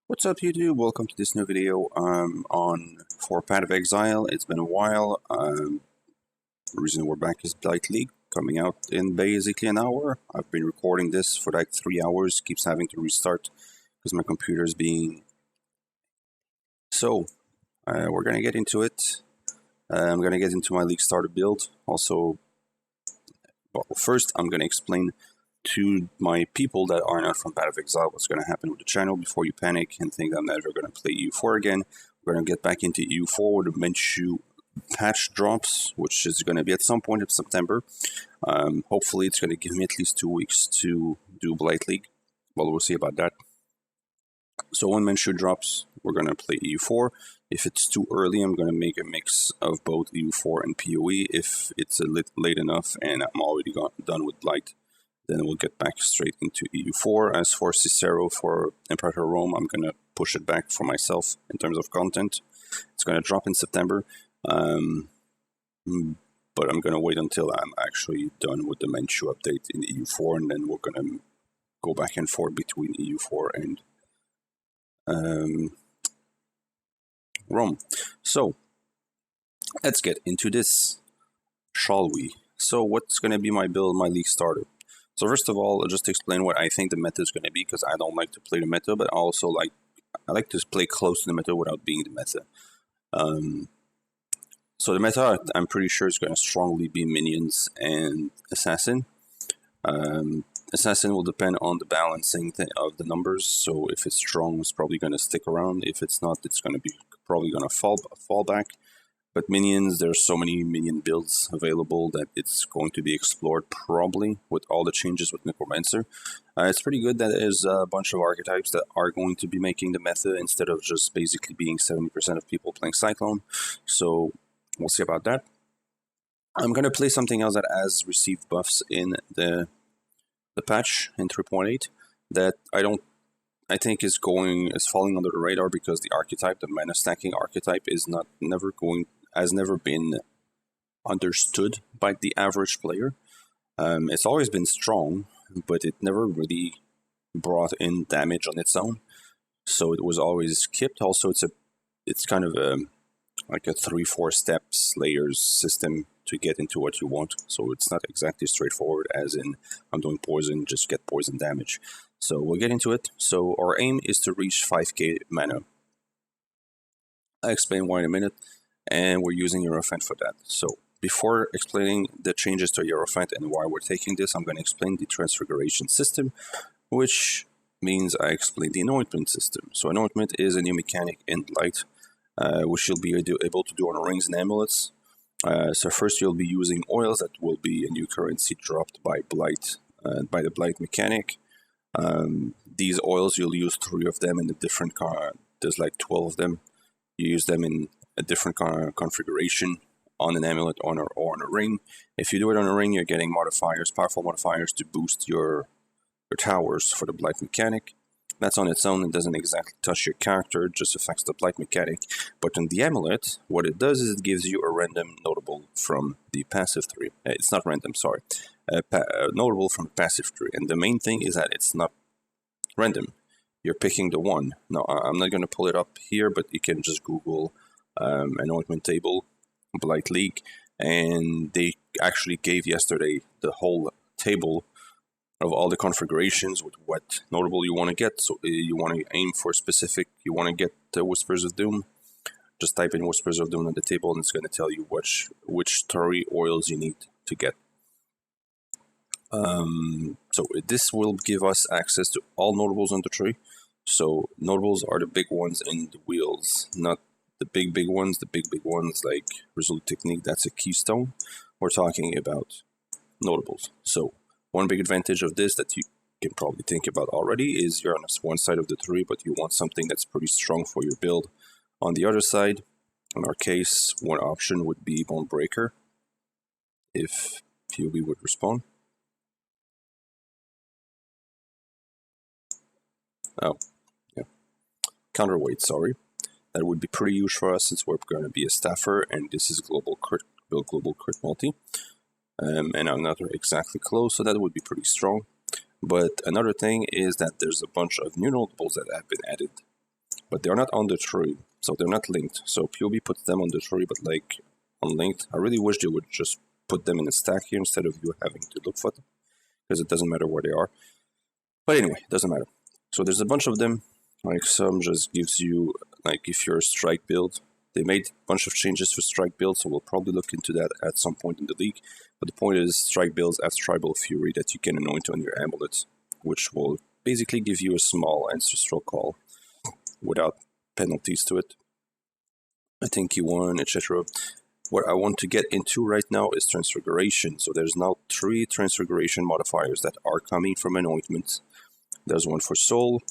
What's up YouTube? Welcome to this new video on for Path of Exile. It's been a while. The reason we're back is Blight League coming out in basically an hour. I've been recording this for like 3 hours, keeps having to restart because my computer is being... So, we're gonna get into it. I'm gonna get into my League starter build. Also, well, first I'm gonna explain to my people that are not from Path of Exile what's going to happen with the channel before you panic and think I'm never going to play EU4 again. We're going to get back into EU4 with the Menchu patch drops, which is going to be at some point in September. Hopefully it's going to give me at least 2 weeks to do Blight League. Well, we'll see about that. So when Menchu drops, we're going to play EU4. If it's too early, I'm going to make a mix of both EU4 and PoE. If it's a late enough and I'm already done with Blight, then we'll get back straight into EU4. As for Cicero for Imperator Rome, I'm going to push it back for myself in terms of content. It's going to drop in September, but I'm going to wait until I'm actually done with the Menchu update in EU4, and then we're going to go back and forth between EU4 and Rome. So, let's get into this, shall we? So what's going to be my build, my League starter? So first of all, I'll just explain what I think the meta is going to be, because I don't like to play the meta, but also I like to play close to the meta without being the meta. So the meta, I'm pretty sure, is going to strongly be minions and assassin. Assassin will depend on the balancing of the numbers. So if it's strong, it's probably going to stick around. If it's not, it's going to be probably going to fall back. But minions, there's so many minion builds available that it's going to be explored probably with all the changes with Necromancer. It's pretty good that there's a bunch of archetypes that are going to be making the meta instead of just basically being 70% of people playing Cyclone. So we'll see about that. I'm going to play something else that has received buffs in the patch in 3.8 that I think is falling under the radar, because the archetype, the mana stacking archetype, has never been understood by the average player. It's always been strong, but it never really brought in damage on its own, so it was always skipped. Also, it's kind of like a 3-4 steps layers system to get into what you want, so it's not exactly straightforward as in I'm doing poison, just get poison damage. So we'll get into it. So our aim is to reach 5k mana. I'll explain why in a minute, and we're using Hierophant for that. So before explaining the changes to Hierophant and why we're taking this, I'm going to explain the Transfiguration system, which means I explain the Anointment system. So Anointment is a new mechanic in Blight, which you'll be able to do on rings and amulets. So first you'll be using oils that will be a new currency dropped by Blight, by the Blight mechanic. These oils, you'll use 3 of them in a different there's like 12 of them. You use them in a different configuration on an amulet or on a ring. If you do it on a ring, you're getting modifiers, powerful modifiers to boost your towers for the Blight mechanic. That's on its own. It doesn't exactly touch your character, it just affects the Blight mechanic. But in the amulet, what it does is it gives you a random notable from the passive tree. It's not random, sorry. Notable from the passive tree. And the main thing is that it's not random. You're picking the one. Now, I'm not going to pull it up here, but you can just Google Anointment table, Blight League, and they actually gave yesterday the whole table of all the configurations with what notable you want to get. So you want to aim for specific, you want to get the Whispers of Doom, just type in Whispers of Doom on the table and it's going to tell you which 3 oils you need to get. So this will give us access to all notables on the tree. So notables are the big ones in the wheels, not the big ones. The big ones like Resolute Technique, that's a keystone. We're talking about notables. So one big advantage of this that you can probably think about already is you're on one side of the tree, but you want something that's pretty strong for your build. On the other side, in our case, one option would be Bonebreaker, if PoE would respawn. Oh, yeah. Counterweight, sorry. That would be pretty huge for us since we're going to be a staffer, and this is global crit multi. And I'm not exactly close, so that would be pretty strong. But another thing is that there's a bunch of new notables that have been added but they're not on the tree, so they're not linked. So PoE puts them on the tree, but like unlinked. I really wish they would just put them in a stack here instead of you having to look for them, because it doesn't matter where they are. But anyway, it doesn't matter. So there's a bunch of them. Like some just gives you, like if you're a strike build, they made a bunch of changes for strike build, so we'll probably look into that at some point in the league. But the point is, strike builds have Tribal Fury that you can anoint on your amulet, which will basically give you a small ancestral call without penalties to it. I think you won, etc. What I want to get into right now is Transfiguration. So there's now 3 Transfiguration modifiers that are coming from Anointment. There's one for Soul,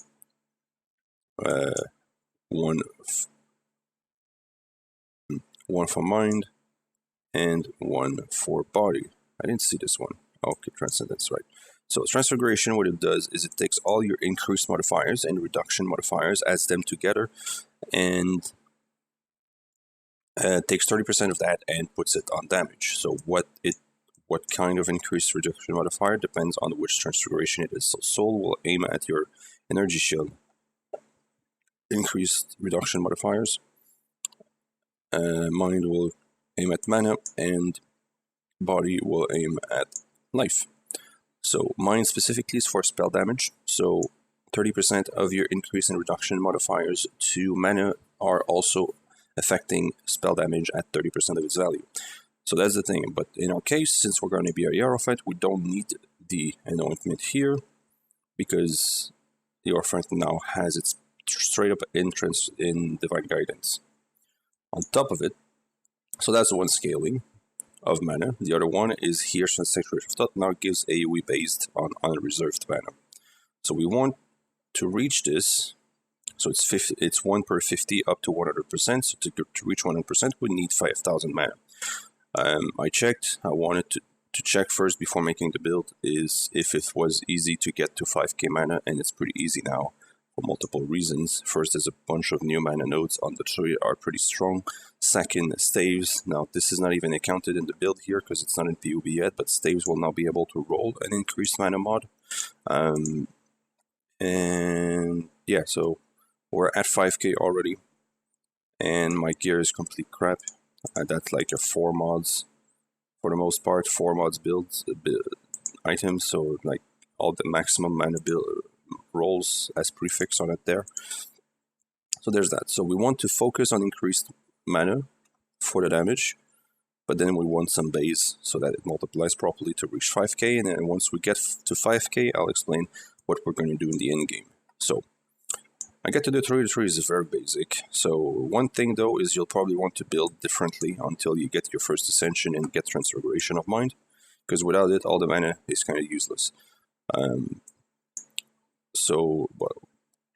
one for Mind, and one for Body. I didn't see this one. Okay, Transcendence, right. So Transfiguration, what it does is it takes all your increase modifiers and reduction modifiers, adds them together, and takes 30% of that and puts it on damage. So what kind of increased reduction modifier depends on which Transfiguration it is. So Soul will aim at your energy shield, increased reduction modifiers. Mind will aim at mana, and Body will aim at life. So Mind specifically is for spell damage. So 30% of your increase and reduction modifiers to mana are also affecting spell damage at 30% of its value. So that's the thing. But in our case, since we're going to be a Hierophant, we don't need the Anointment here, because the Hierophant now has its straight up entrance in Divine Guidance. On top of it, so that's one scaling of mana. The other one is here, Sanctuary of Thought now gives AoE based on unreserved mana. So we want to reach this. So it's 1 per 50 up to 100%. So to reach 100%, we need 5,000 mana. I checked. I wanted to check first before making the build is if it was easy to get to 5k mana, and it's pretty easy now for multiple reasons. First, there's a bunch of new mana nodes on the tree are pretty strong. Second, staves. Now, this is not even accounted in the build here because it's not in PoE yet, but staves will now be able to roll an increased mana mod. And yeah, so we're at 5k already, and my gear is complete crap. That's like a 4 mods for the most part, 4 mods builds items, so like all the maximum mana build rolls as prefix on it there. So there's that. So we want to focus on increased mana for the damage, but then we want some base so that it multiplies properly to reach 5k, and then once we get to 5k, I'll explain what we're going to do in the end game. So I get to the tree. The tree is very basic. So one thing though is you'll probably want to build differently until you get your first ascension and get Transfiguration of Mind, because without it, all the mana is kind of useless. So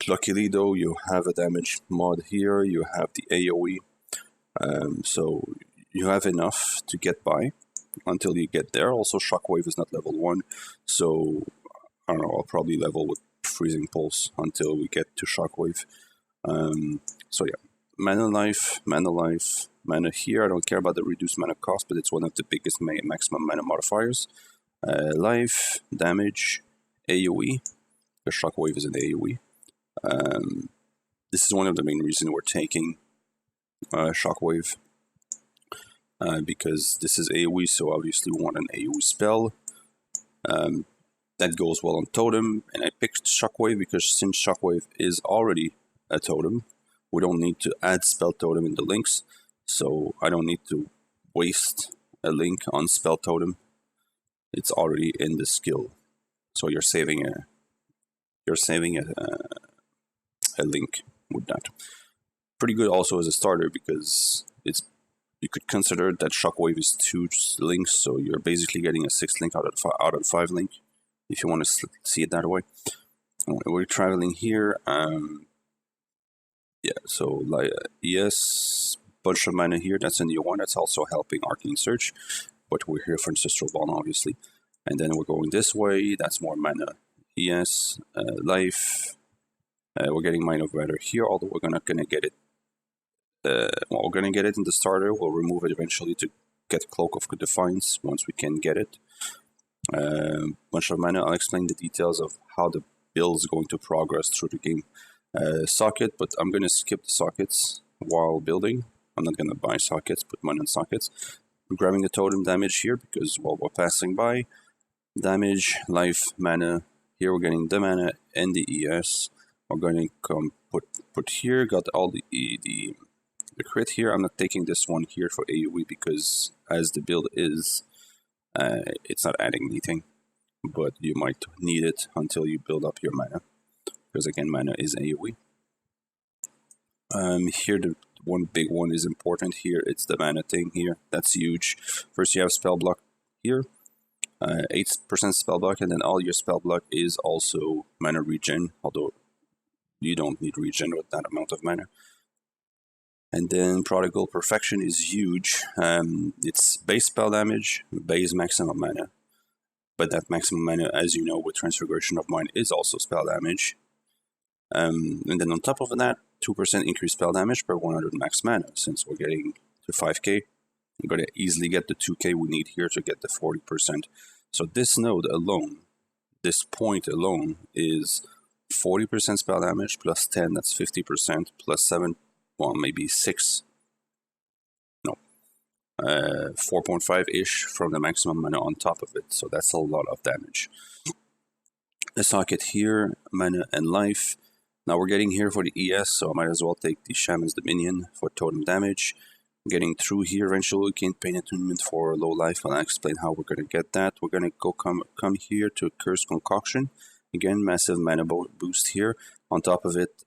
luckily though, you have a damage mod here. You have the AoE, so you have enough to get by until you get there. Also, Shockwave is not level 1, so I don't know. I'll probably level with Freezing Pulse until we get to Shockwave. So yeah, mana life, mana here. I don't care about the reduced mana cost, but it's one of the biggest maximum mana modifiers. Life, damage, AoE. The Shockwave is an AoE. This is one of the main reasons we're taking Shockwave, because this is AoE, so obviously we want an AoE spell. That goes well on Totem, and I picked Shockwave because since Shockwave is already a Totem, we don't need to add Spell Totem in the links, so I don't need to waste a link on Spell Totem. It's already in the skill, so you're saving a link with that. Pretty good also as a starter because you could consider that Shockwave is 2 links, so you're basically getting a 6 link out of 5 link. If you want to see it that way. We're traveling here. Yeah, so like yes, bunch of mana here. That's a new one. That's also helping Arcane Search, but we're here for Ancestral Bond, obviously. And then we're going this way. That's more mana. Yes, life. We're getting Mind of Weather here, although we're not gonna get it. Well, we're gonna get it in the starter. We'll remove it eventually to get Cloak of Defiance once we can get it. Bunch of mana. I'll explain the details of how the build is going to progress through the game socket, but I'm going to skip the sockets while building. I'm not going to buy sockets, put money on sockets. I'm grabbing the totem damage here because while we're passing by, damage, life, mana. Here we're getting the mana and the ES. We're going to come put here. Got all the crit here. I'm not taking this one here for AoE because as the build is, it's not adding anything. But you might need it until you build up your mana. Because again, mana is AoE. Here the one big one is important here. It's the mana thing here. That's huge. First you have spell block here. 8% spell block, and then all your spell block is also mana regen, although you don't need regen with that amount of mana. And then Prodigal Perfection is huge. It's base spell damage, base maximum mana. But that maximum mana, as you know, with Transfiguration of Mind is also spell damage. And then on top of that, 2% increased spell damage per 100 max mana. Since we're getting to 5k, we're going to easily get the 2k we need here to get the 40%. So this node alone, this point alone, is 40% spell damage plus 10, that's 50%, plus 7, well, maybe 6, no, 4.5-ish from the maximum mana on top of it. So that's a lot of damage. A socket here, mana and life. Now we're getting here for the ES, so I might as well take the Shaman's Dominion for totem damage. Getting through here eventually, we can paint attunement for low life, and I'll explain how we're going to get that. We're going to go come here to Curse Concoction. Again, massive mana boost here. On top of it,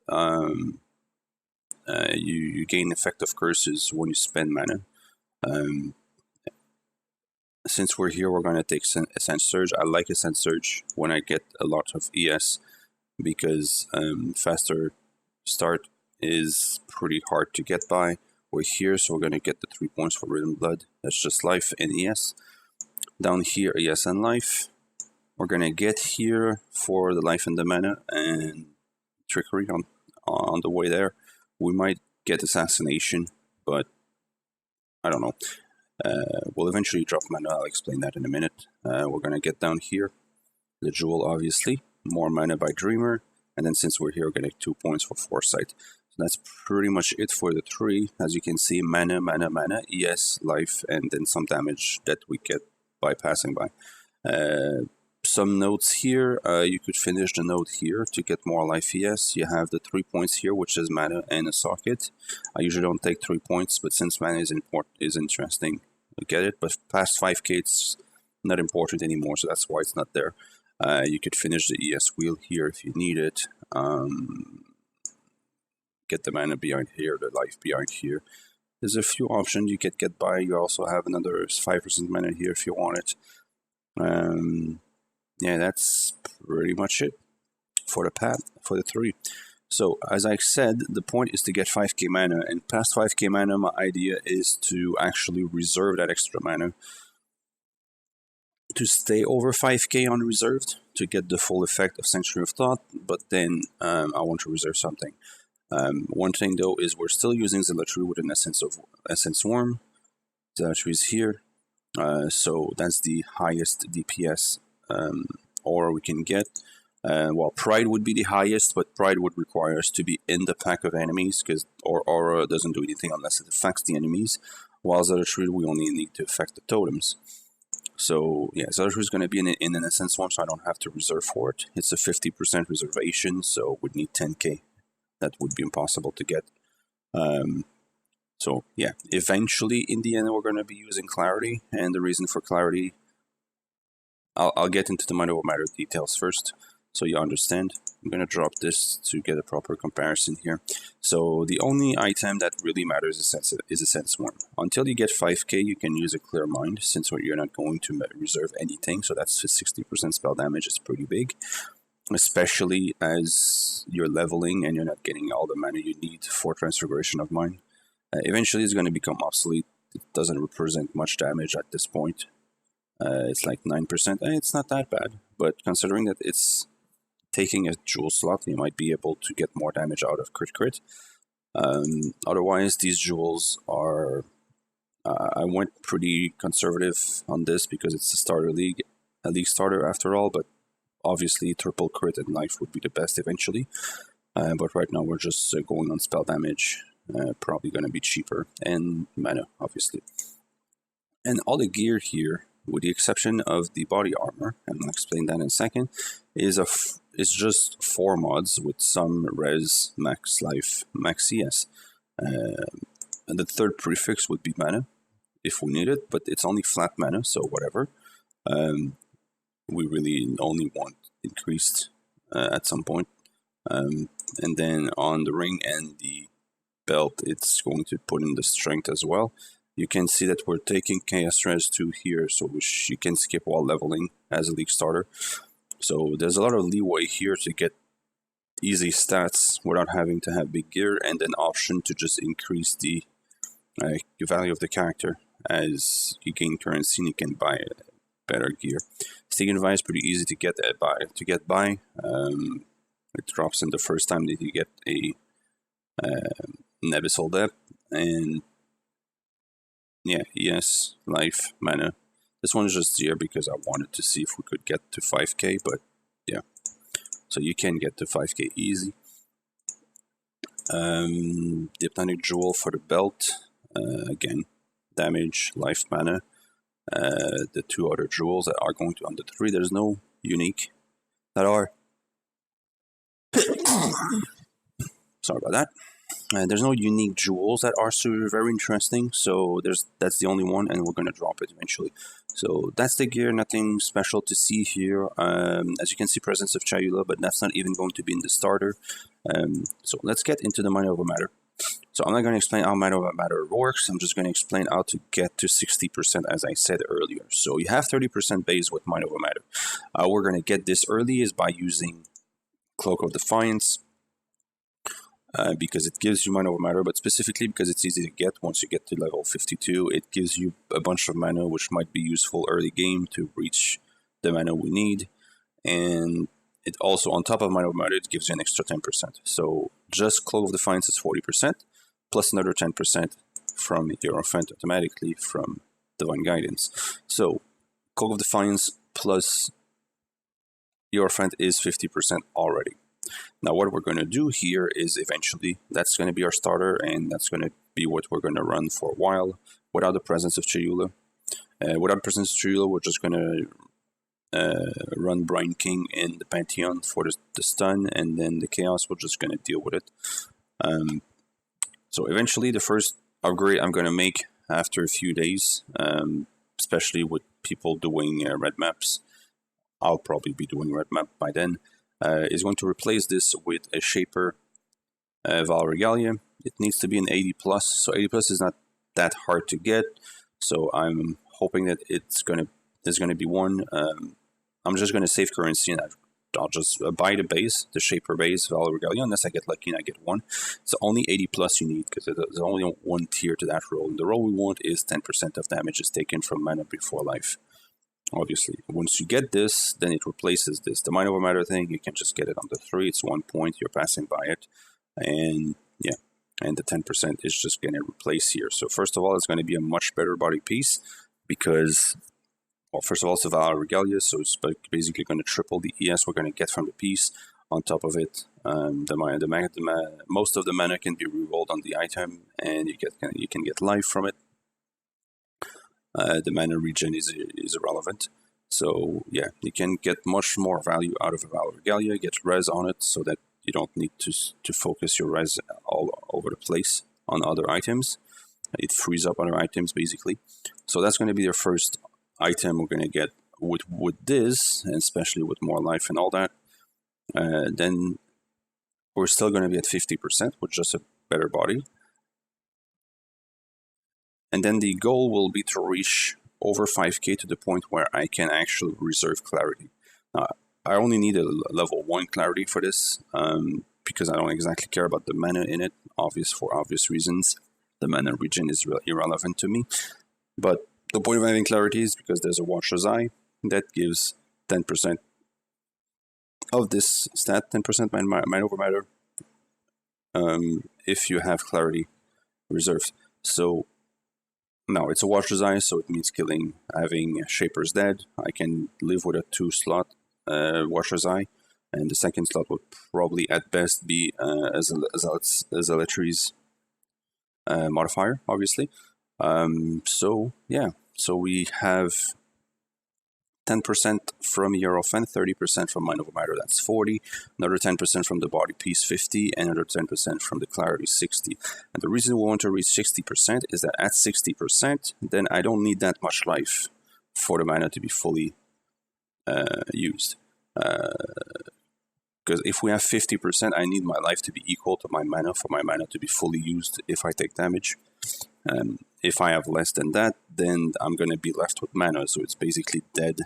you gain effective curses when you spend mana. Since we're here, we're going to take Ascent Surge. I like Ascent Surge when I get a lot of ES, because faster start is pretty hard to get by. We're here, so we're going to get the 3 points for Rhythm Blood. That's just life and ES. Down here, ES and life. We're going to get here for the life and the mana and trickery on the way there. We might get Assassination, but I don't know. We'll eventually drop mana. I'll explain that in a minute. We're going to get down here. The Jewel, obviously. More mana by Dreamer. And then since we're here, we're going to get 2 points for Foresight. So that's pretty much it for the 3. As you can see, mana, ES, life, and then some damage that we get by passing by. Some notes here. You could finish the node here to get more life ES. You have the 3 points here, which is mana and a socket. I usually don't take 3 points, but since mana is interesting, I get it. But past 5k, it's not important anymore, so that's why it's not there. You could finish the ES wheel here if you need it. Get the mana behind here, the life behind here. There's a few options you could get by. You also have another 5% mana here if you want it. Yeah, that's pretty much it for the path, for the 3. So, as I said, the point is to get 5k mana, and past 5k mana, my idea is to actually reserve that extra mana to stay over 5k unreserved to get the full effect of Sanctuary of Thought, but then I want to reserve something. One thing though is we're still using Zealotry with an Essence Worm. Zealotry is here, so that's the highest DPS aura we can get. Well, Pride would be the highest, but Pride would require us to be in the pack of enemies, because our aura doesn't do anything unless it affects the enemies, while Zealotry we only need to affect the totems. So yeah, Zealotry is going to be in an Essence Worm, so I don't have to reserve for it. It's a 50% reservation, so we'd need 10k. That would be impossible to get. So yeah, eventually in the end we're going to be using Clarity, and the reason for Clarity, I'll get into the Mind Over Matter details first, so you understand. I'm going to drop this to get a proper comparison here. So the only item that really matters is a Sense Worm. Until you get 5k, you can use a Clear Mind, since you're not going to reserve anything, so that's 60% spell damage, is pretty big. Especially as you're leveling and you're not getting all the mana you need for Transfiguration of Mind. Eventually it's going to become obsolete. It doesn't represent much damage at this point. It's like 9%. It's not that bad, but considering that it's taking a jewel slot, you might be able to get more damage out of crit. Otherwise, these jewels are... I went pretty conservative on this because it's a starter league, a league starter after all, but obviously triple crit and life would be the best eventually. but right now we're just going on spell damage. Probably going to be cheaper, and mana, obviously. And all the gear here, with the exception of the body armor, and I'll explain that in a second, is just 4 mods with some res, max life, max CS. And the third prefix would be mana, if we need it, but it's only flat mana, so whatever. We really only want increased at some point. And then on the ring and the belt, it's going to put in the strength as well. You can see that we're taking Chaos Res 2 here, so you can skip while leveling as a league starter. So there's a lot of leeway here to get easy stats without having to have big gear, and an option to just increase the value of the character. As you gain currency, you can buy better gear. Stiging Device is pretty easy to get by. It drops in the first time that you get a an Abyssal Depth, and yeah, ES, life, mana. This one is just here because I wanted to see if we could get to 5k, but yeah. So you can get to 5k easy. The Hypnotic Jewel for the belt. Again, damage, life, mana. The 2 other jewels that are going to under 3. There's no unique that are. Sorry about that. There's no unique jewels that are very interesting, so that's the only one, and we're going to drop it eventually. So that's the gear, nothing special to see here. As you can see, presence of Chayula, but that's not even going to be in the starter. So let's get into the Mind Over Matter. So I'm not going to explain how Mind Over Matter works, I'm just going to explain how to get to 60%, as I said earlier. So you have 30% base with Mind Over Matter. How we're going to get this early is by using Cloak of Defiance, because it gives you Mind Over Matter, but specifically because it's easy to get. Once you get to level 52, it gives you a bunch of mana, which might be useful early game to reach the mana we need. And it also, on top of Mind Over Matter, it gives you an extra 10%. So just Cloak of Defiance is 40%, plus another 10% from Hierophant automatically from Divine Guidance. So Cloak of Defiance plus Hierophant is 50% already. Now what we're going to do here is eventually, that's going to be our starter, and that's going to be what we're going to run for a while without the presence of Chayula. Without the presence of Chayula, we're just going to run Brine King in the Pantheon for the stun, and then the Chaos, we're just going to deal with it. So eventually the first upgrade I'm going to make after a few days, especially with people doing red maps, I'll probably be doing red map by then, is going to replace this with a Shaper Val Regalia. It needs to be an 80 plus, so 80 plus is not that hard to get, so I'm hoping that there's gonna be one. I'm just gonna save currency, and I'll just buy the base, the Shaper base Val Regalia, unless I get lucky and I get one. It's only 80 plus you need, because there's only one tier to that role, and the role we want is 10% of damage is taken from mana before life. Obviously, once you get this, then it replaces this. The Mind Over Matter thing, you can just get it on the 3. It's 1 point, you're passing by it. And yeah, and the 10% is just going to replace here. So first of all, it's going to be a much better body piece because, well, first of all, it's a Val Regalia, so it's basically going to triple the ES we're going to get from the piece. On top of it, most of the mana can be rerolled on the item, and you can get life from it. The mana regen is irrelevant. So yeah, you can get much more value out of a Val Regalia, get res on it so that you don't need to focus your res all over the place on other items. It frees up other items basically. So that's going to be your first item we're going to get with this, and especially with more life and all that. Then we're still going to be at 50% with just a better body. And then the goal will be to reach over 5k to the point where I can actually reserve clarity. Now, I only need a level 1 clarity for this, because I don't exactly care about the mana in it, for obvious reasons. The mana regen is irrelevant to me. But the point of having clarity is because there's a Watcher's Eye that gives 10% of this stat, 10% Mind Over Matter, if you have clarity reserved. So now it's a Watcher's Eye, so it means having Shaper's Dead. I can live with a 2 slot Watcher's Eye, and the second slot would probably at best be Zealotry's modifier, obviously. So yeah, so we have 10% from Hierophant, 30% from Mind Over Matter, that's 40, another 10% from the Body Piece, 50, and another 10% from the Clarity, 60. And the reason we want to reach 60% is that at 60%, then I don't need that much life for the mana to be fully used. Because if we have 50%, I need my life to be equal to my mana for my mana to be fully used if I take damage. If I have less than that, then I'm going to be left with mana, so it's basically dead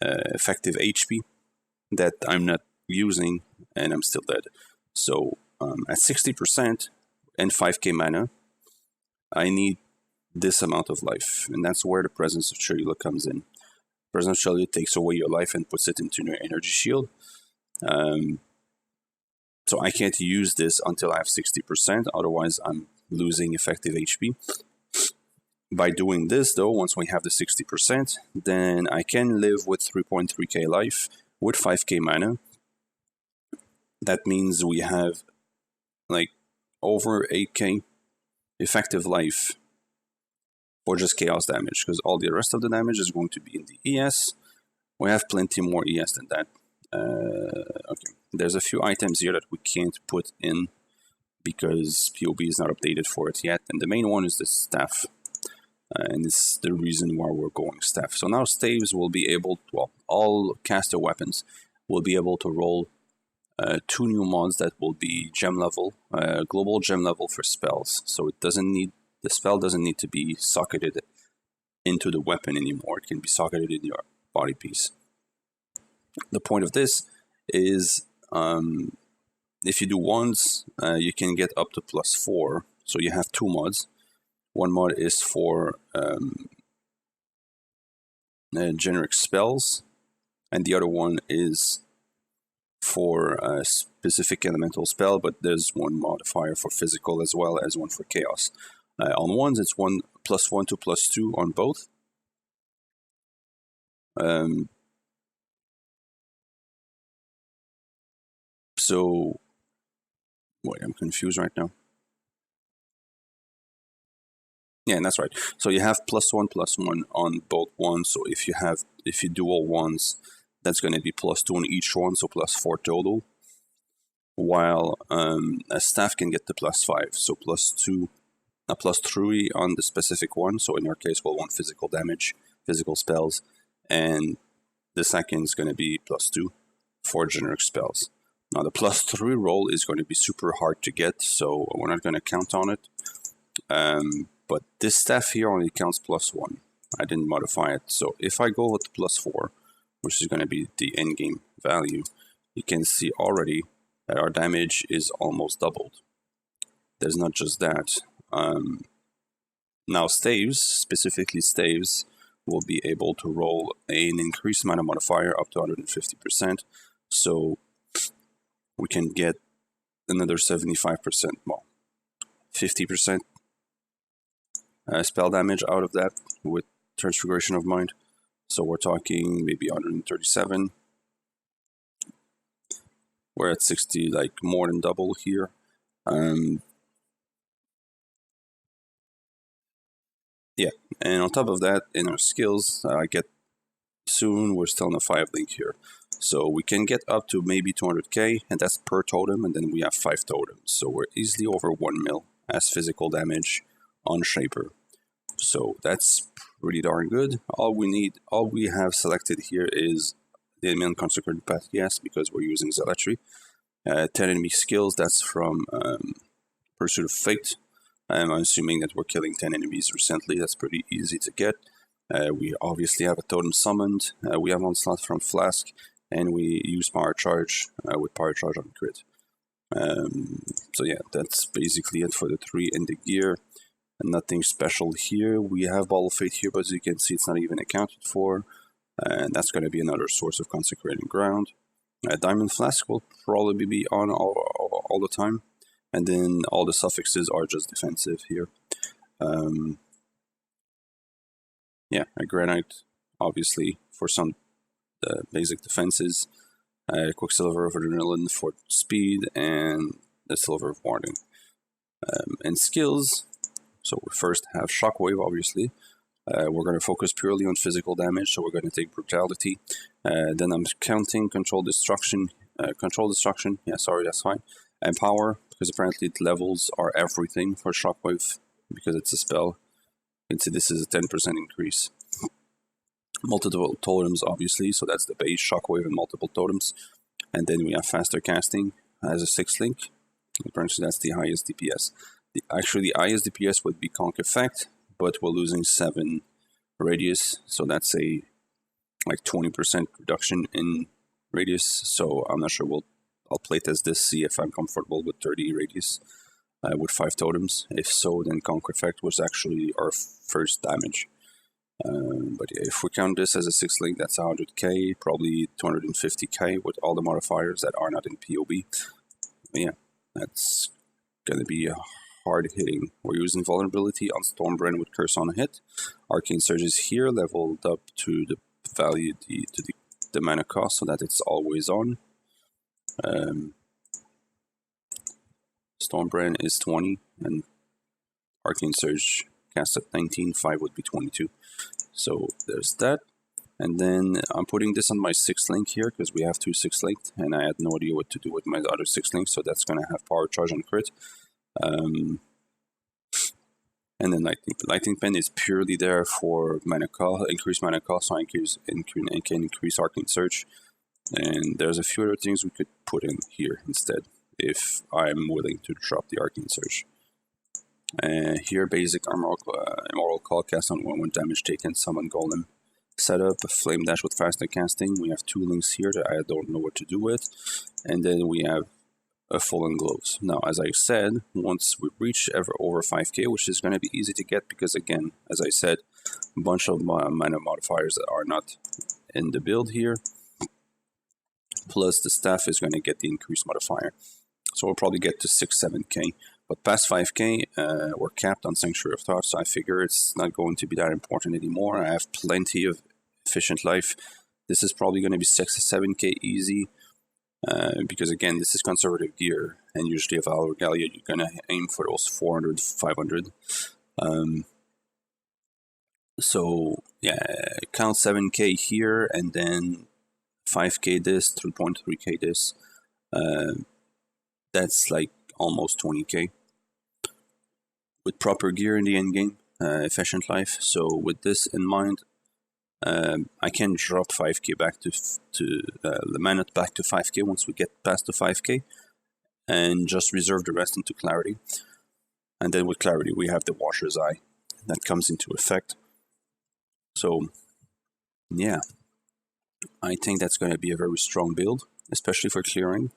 effective HP that I'm not using, and I'm still dead. So at 60% and 5k mana, I need this amount of life, and that's where the Presence of Cholula comes in. Presence of Cholula takes away your life and puts it into your energy shield. So I can't use this until I have 60%, otherwise I'm losing effective HP. By doing this though, once we have the 60%, then I can live with 3.3k life with 5k mana. That means we have like over 8k effective life for just chaos damage, because all the rest of the damage is going to be in the ES. We have plenty more ES than that. Okay, there's a few items here that we can't put in because PoE is not updated for it yet, and the main one is the staff, and it's the reason why we're going staff. So now staves will be able to, well, all caster weapons will be able to roll 2 new mods that will be gem level, global gem level for spells. So it doesn't need, the spell doesn't need to be socketed into the weapon anymore. It can be socketed in your body piece. The point of this is if you do ones, you can get up to +4. So you have 2 mods. One mod is for generic spells, and the other one is for a specific elemental spell, but there's one modifier for physical as well as one for chaos. On ones, it's +1 to +2 on both. So, wait, I'm confused right now. Yeah, and that's right. So you have +1/+1 on both ones. So if you do all ones, that's going to be +2 on each one, so +4 total. While a staff can get to +5, so +2, +3 on the specific one. So in our case, we'll want physical damage, physical spells, and the second is going to be +2 for generic spells. Now the +3 roll is going to be super hard to get, so we're not going to count on it. But this staff here only counts +1. I didn't modify it. So if I go with +4, which is going to be the endgame value, you can see already that our damage is almost doubled. There's not just that. Now staves, specifically staves, will be able to roll an increased mana modifier up to 150%. So we can get another 75%, well, 50% spell damage out of that with Transfiguration of Mind. So we're talking maybe 137. We're at 60, like more than double here. Yeah, and on top of that, in our skills, I get soon, we're still on a 5 link here. So we can get up to maybe 200k, and that's per totem, and then we have 5 totems. So we're easily over 1 mil as physical damage on Shaper. So that's pretty darn good. All we have selected here is the Unconsecrated Path, yes, because we're using Zealotry. 10 enemy skills, that's from Pursuit of Fate. I'm assuming that we're killing 10 enemies recently, that's pretty easy to get. We obviously have a totem summoned, we have Onslaught from Flask, and we use Power Charge with Power Charge on crit. So yeah, that's basically it for the 3 in the gear. And nothing special here. We have Ball of Fate here, but as you can see, it's not even accounted for. And that's going to be another source of consecrating ground. Diamond Flask will probably be on all the time. And then all the suffixes are just defensive here. Yeah, a Granite, obviously, for some basic defenses. Quicksilver of Adrenaline for speed, and the Silver of Warding. And skills, so we first have Shockwave, obviously. We're going to focus purely on physical damage, so we're going to take Brutality. Then I'm counting Control Destruction. Yeah, sorry, that's fine. And Power, because apparently the levels are everything for Shockwave, because it's a spell. You can see this is a 10% increase. Multiple totems, obviously, so that's the base Shockwave and multiple totems. And then we have faster casting as a 6th link. Apparently that's the highest DPS. Actually, the highest DPS would be Conk Effect, but we're losing 7 radius, so that's a like 20% reduction in radius. So I'm not sure. I'll playtest this, see if I'm comfortable with 30 radius with 5 totems. If so, then Conk Effect was actually our first damage. But yeah, if we count this as a 6th link, that's 100k, probably 250k with all the modifiers that are not in PoE. But yeah, that's gonna be hard hitting. We're using vulnerability on Stormbrand with Curse on a hit. Arcane Surge is here, leveled up to the value the mana cost, so that it's always on. Stormbrand is 20, and Arcane Surge cast at 19. 5 would be 22. So there's that. And then I'm putting this on my 6th link here because we have 2 6th linked, and I had no idea what to do with my other 6th link, so that's gonna have power charge and crit. And then Lightning Pen is purely there for mana cost, increase mana cost, so I can increase Arcane Surge. And there's a few other things we could put in here instead, if I'm willing to drop the Arcane Surge. Here, basic Immoral Call, cast on 1/1 damage taken, summon Golem. Setup, Flame Dash with faster casting. We have 2 links here that I don't know what to do with. And then we have a Fallen Gloves. Now, as I said, once we reach over 5k, which is going to be easy to get because, again, as I said, a bunch of mana modifiers that are not in the build here. Plus, the staff is going to get the increased modifier. So we'll probably get to 6-7k. But past 5k, we're capped on Sanctuary of Thought, so I figure it's not going to be that important anymore. I have plenty of efficient life. This is probably going to be 6-7k easy. Because again, this is conservative gear, and usually if Valor Gallia, you're gonna aim for those 400, 500. So yeah, count 7k here, and then 5k this, 3.3k this. That's like almost 20k. With proper gear in the endgame, efficient life. So with this in mind, I can drop 5k back to the mana back to 5k once we get past the 5k, and just reserve the rest into Clarity. And then with Clarity we have the Washer's Eye that comes into effect. So yeah, I think that's going to be a very strong build, especially for clearing.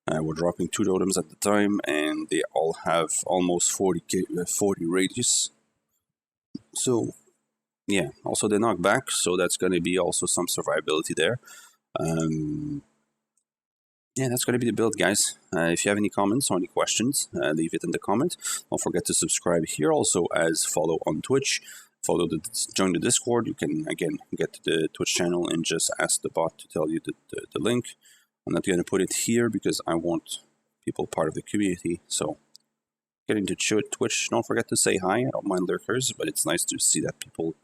We're dropping 2 totems at the time, and they all have almost 40 radius. So yeah, also the knockback, so that's going to be also some survivability there. Yeah, that's going to be the build, guys. If you have any comments or any questions, leave it in the comment. Don't forget to subscribe here also, as follow on Twitch. Join the Discord. You can, again, get to the Twitch channel and just ask the bot to tell you the link. I'm not going to put it here because I want people part of the community, so get into Twitch. Don't forget to say hi. I don't mind lurkers, but it's nice to see that people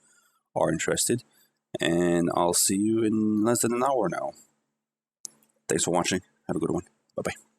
are interested. And I'll see you in less than an hour now. Thanks for watching. Have a good one. Bye-bye.